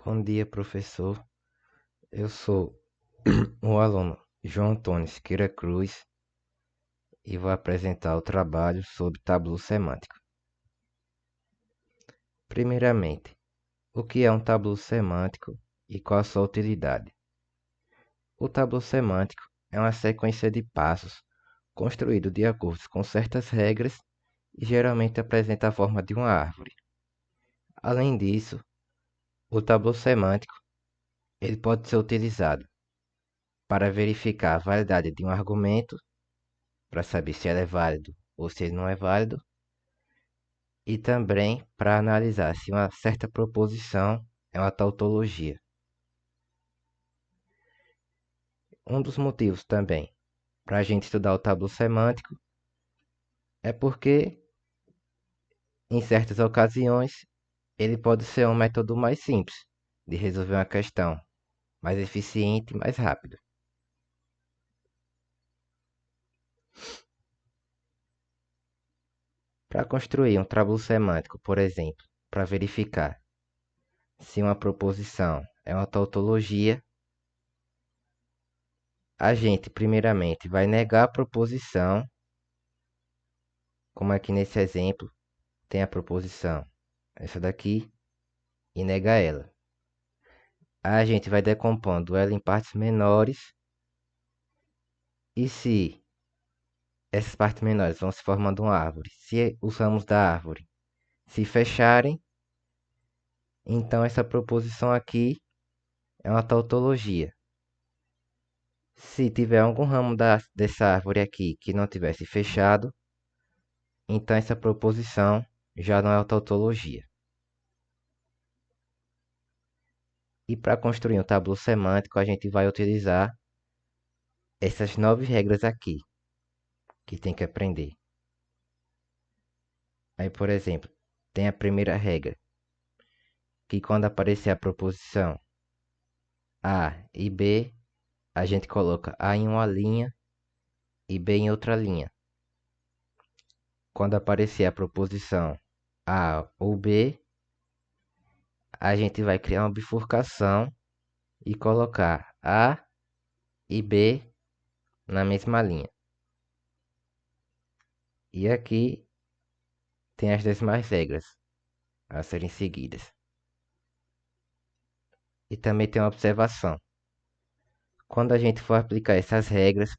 Bom dia, professor. Eu sou o aluno João Antônio Siqueira Cruz e vou apresentar o trabalho sobre tabu semântico. Primeiramente, o que é um tabu semântico e qual a sua utilidade? O tabu semântico é uma sequência de passos construído de acordo com certas regras e geralmente apresenta a forma de uma árvore. Além disso, o tabu semântico ele pode ser utilizado para verificar a validade de um argumento, para saber se ele é válido ou se ele não é válido, e também para analisar se uma certa proposição é uma tautologia. Um dos motivos também para a gente estudar o tabu semântico é porque, em certas ocasiões, ele pode ser um método mais simples de resolver uma questão, mais eficiente e mais rápido. Para construir um tabu semântico, por exemplo, para verificar se uma proposição é uma tautologia, a gente primeiramente vai negar a proposição, como aqui nesse exemplo tem a proposição essa daqui, e negar ela. A gente vai decompondo ela em partes menores, e se essas partes menores vão se formando uma árvore, se os ramos da árvore se fecharem, então essa proposição aqui é uma tautologia. Se tiver algum ramo dessa árvore aqui que não tivesse fechado, então essa proposição já não é uma tautologia. E para construir um tabu semântico, a gente vai utilizar essas 9 regras aqui, que tem que aprender. Aí, por exemplo, tem a primeira regra, que quando aparecer a proposição A e B, a gente coloca A em uma linha e B em outra linha. Quando aparecer a proposição A ou B, a gente vai criar uma bifurcação e colocar A e B na mesma linha. E aqui tem as demais regras a serem seguidas. E também tem uma observação. Quando a gente for aplicar essas regras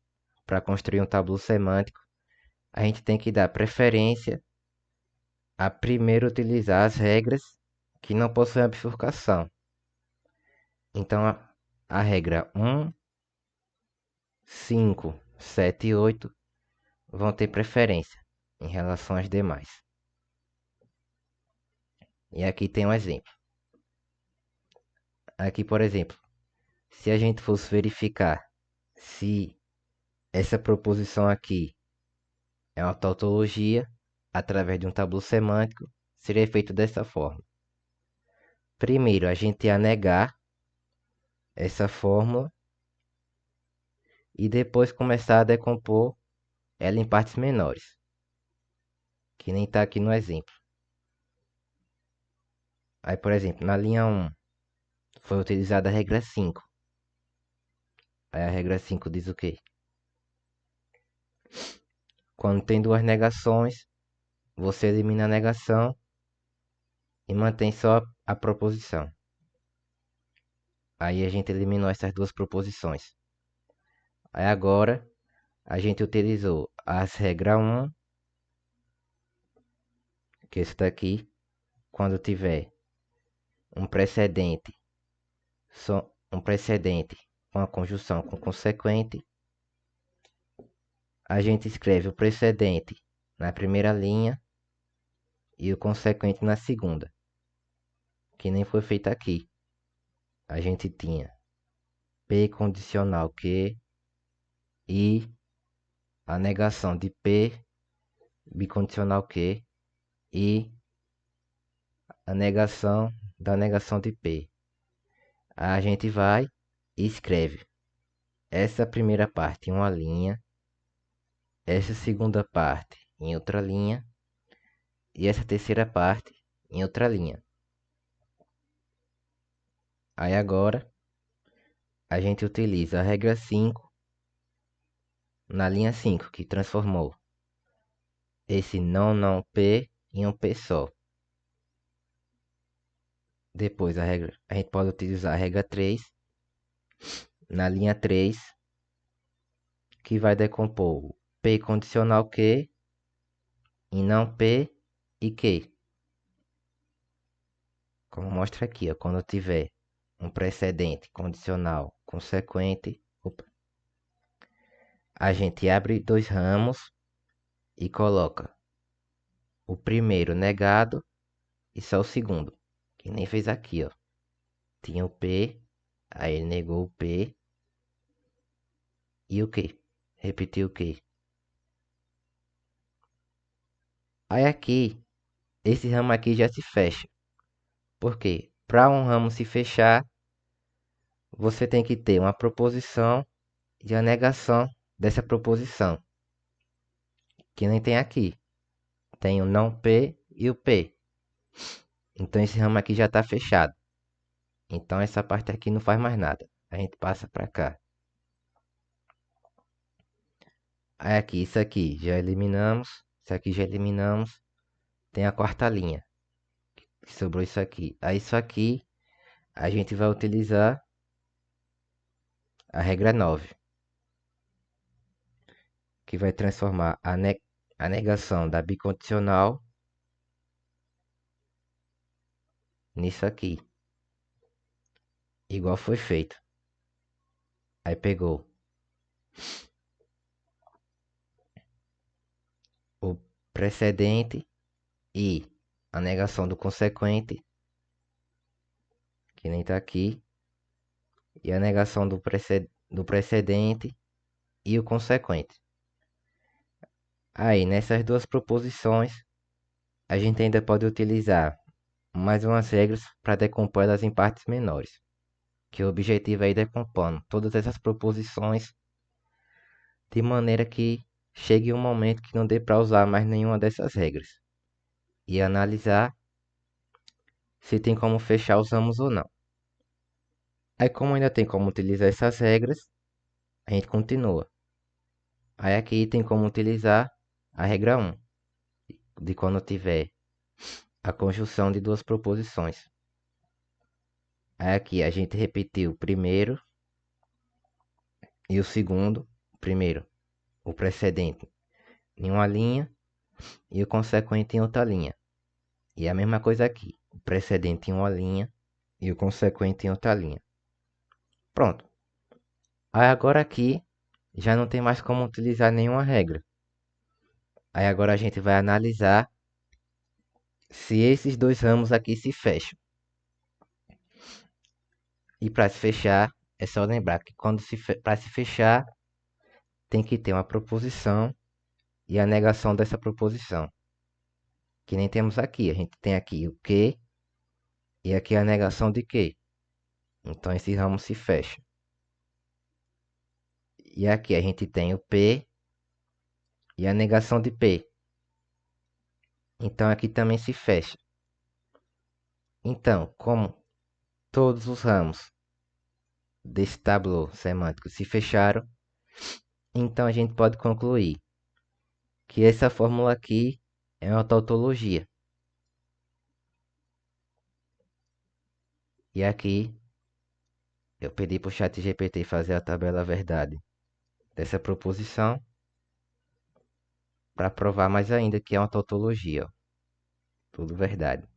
para construir um tabu semântico, a gente tem que dar preferência a primeiro utilizar as regras que não possuem a bifurcação. Então, a regra 1, 5, 7 e 8 vão ter preferência em relação às demais. E aqui tem um exemplo. Aqui, por exemplo, se a gente fosse verificar se essa proposição aqui é uma tautologia, através de um tabu semântico, seria feito dessa forma. Primeiro, a gente ia negar essa fórmula e depois começar a decompor ela em partes menores, que nem está aqui no exemplo. Aí, por exemplo, na linha 1 foi utilizada a regra 5. Aí a regra 5 diz o quê? Quando tem duas negações, você elimina a negação e mantém só a proposição. Aí a gente eliminou essas duas proposições. Aí agora a gente utilizou as regra 1, que é esse daqui, quando tiver um precedente, um precedente com a conjunção com consequente, a gente escreve o precedente na primeira linha e o consequente na segunda, que nem foi feito aqui. A gente tinha P condicional Q e a negação de P bicondicional Q e a negação da negação de P. A gente vai e escreve essa primeira parte em uma linha, essa segunda parte em outra linha e essa terceira parte em outra linha. Aí agora a gente utiliza a regra 5 na linha 5 que transformou esse não P em um P só. Depois a gente pode utilizar a regra 3 na linha 3 que vai decompor o P condicional Q em não P e Q. Como mostra aqui, ó, quando tiver um precedente condicional consequente, a gente abre dois ramos e coloca o primeiro negado e só o segundo, que nem fez aqui, ó. Tinha o P, aí ele negou o P e o Q, repetiu o Q. Aí aqui, esse ramo aqui já se fecha, porque para um ramo se fechar, você tem que ter uma proposição e a negação dessa proposição, que nem tem aqui. Tem o não P e o P. Então esse ramo aqui já está fechado. Então essa parte aqui não faz mais nada. A gente passa para cá. Aí aqui, isso aqui já eliminamos. Isso aqui já eliminamos. Tem a quarta linha. Que sobrou isso aqui. Aí isso aqui a gente vai utilizar a regra 9. Que vai transformar a negação da bicondicional nisso aqui. Igual foi feito. Aí pegou o precedente e a negação do consequente, que nem tá aqui, e a negação do precedente e o consequente. Aí, nessas duas proposições, a gente ainda pode utilizar mais umas regras para decompor elas em partes menores, que o objetivo é ir decompondo todas essas proposições de maneira que chegue um momento que não dê para usar mais nenhuma dessas regras e analisar se tem como fechar os ramos ou não. Aí, como ainda tem como utilizar essas regras, a gente continua. Aí aqui tem como utilizar a regra 1, de quando tiver a conjunção de duas proposições. Aí aqui a gente repetiu o primeiro e o segundo. Primeiro, o precedente em uma linha e o consequente em outra linha. E a mesma coisa aqui, o precedente em uma linha e o consequente em outra linha. Pronto. Aí agora aqui já não tem mais como utilizar nenhuma regra. Aí agora a gente vai analisar se esses dois ramos aqui se fecham. E para se fechar, é só lembrar que para se fechar tem que ter uma proposição e a negação dessa proposição. Que nem temos aqui. A gente tem aqui o que e aqui a negação de que. Então esse ramo se fecha. E aqui a gente tem o P e a negação de P. Então aqui também se fecha. Então, como todos os ramos desse tabuleiro semântico se fecharam, então a gente pode concluir que essa fórmula aqui é uma tautologia. E aqui eu pedi para o ChatGPT fazer a tabela verdade dessa proposição para provar mais ainda que é uma tautologia. Ó. Tudo verdade.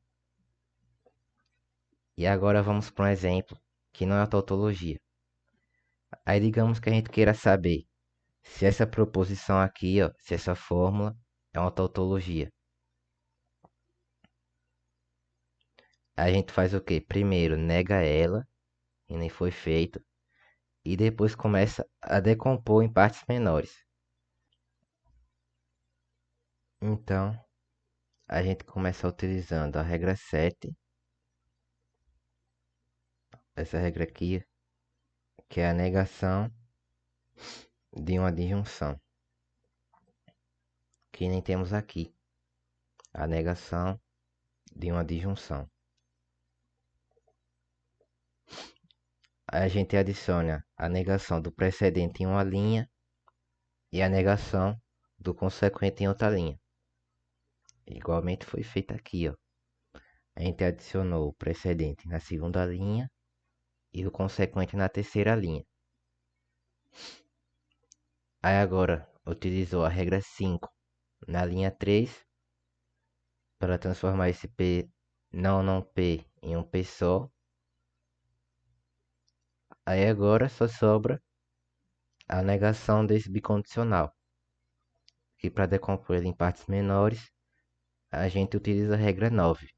E agora vamos para um exemplo que não é uma tautologia. Aí digamos que a gente queira saber se essa proposição aqui, ó, se essa fórmula é uma tautologia. A gente faz o quê? Primeiro nega ela, e nem foi feito, e depois começa a decompor em partes menores. Então, a gente começa utilizando a regra 7, essa regra aqui, que é a negação de uma disjunção, que nem temos aqui, a negação de uma disjunção. A gente adiciona a negação do precedente em uma linha e a negação do consequente em outra linha. Igualmente foi feito aqui, ó. A gente adicionou o precedente na segunda linha e o consequente na terceira linha. Aí agora utilizou a regra 5 na linha 3 para transformar esse P não P em um P só. Aí agora só sobra a negação desse bicondicional. E para decompor ele em partes menores, a gente utiliza a regra 9.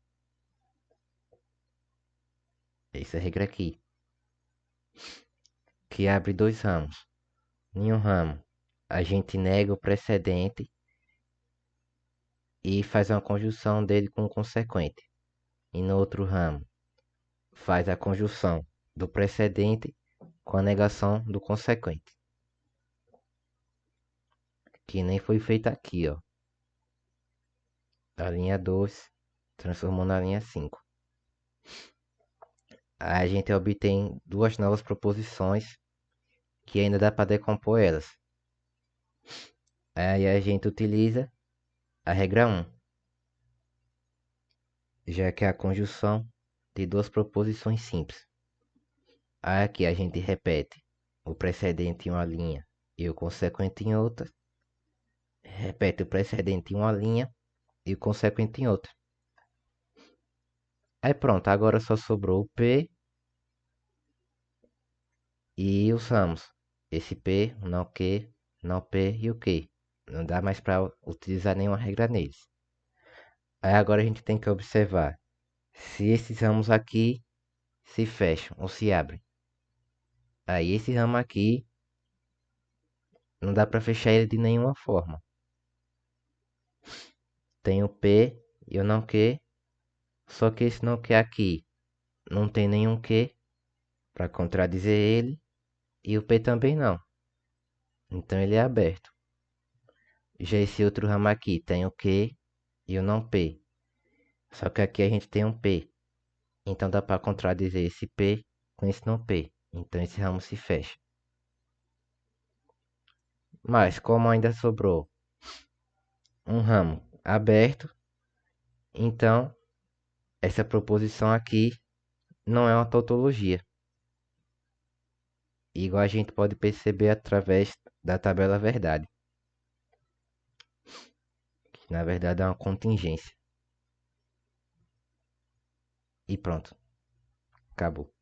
Essa regra aqui, que abre dois ramos. Em um ramo, a gente nega o precedente e faz uma conjunção dele com o consequente. E no outro ramo, faz a conjunção do precedente com a negação do consequente. Que nem foi feito aqui, ó. A linha 2 transformou na linha 5. Aí a gente obtém duas novas proposições que ainda dá para decompor elas. Aí a gente utiliza a regra 1, já que é a conjunção de duas proposições simples. Aí aqui a gente repete o precedente em uma linha e o consequente em outra. Repete o precedente em uma linha e o consequente em outra. Aí pronto, agora só sobrou o P e usamos esse P, não Q, não P e o Q. Não dá mais para utilizar nenhuma regra neles. Aí agora a gente tem que observar se esses ramos aqui se fecham ou se abrem. Aí esse ramo aqui não dá para fechar ele de nenhuma forma. Tem o P e o não Q, só que esse não Q aqui não tem nenhum Q para contradizer ele e o P também não. Então ele é aberto. Já esse outro ramo aqui tem o Q e o não P. Só que aqui a gente tem um P. Então dá para contradizer esse P com esse não P. Então esse ramo se fecha. Mas como ainda sobrou um ramo aberto, então essa proposição aqui não é uma tautologia. Igual a gente pode perceber através da tabela verdade, que na verdade é uma contingência. E pronto, acabou.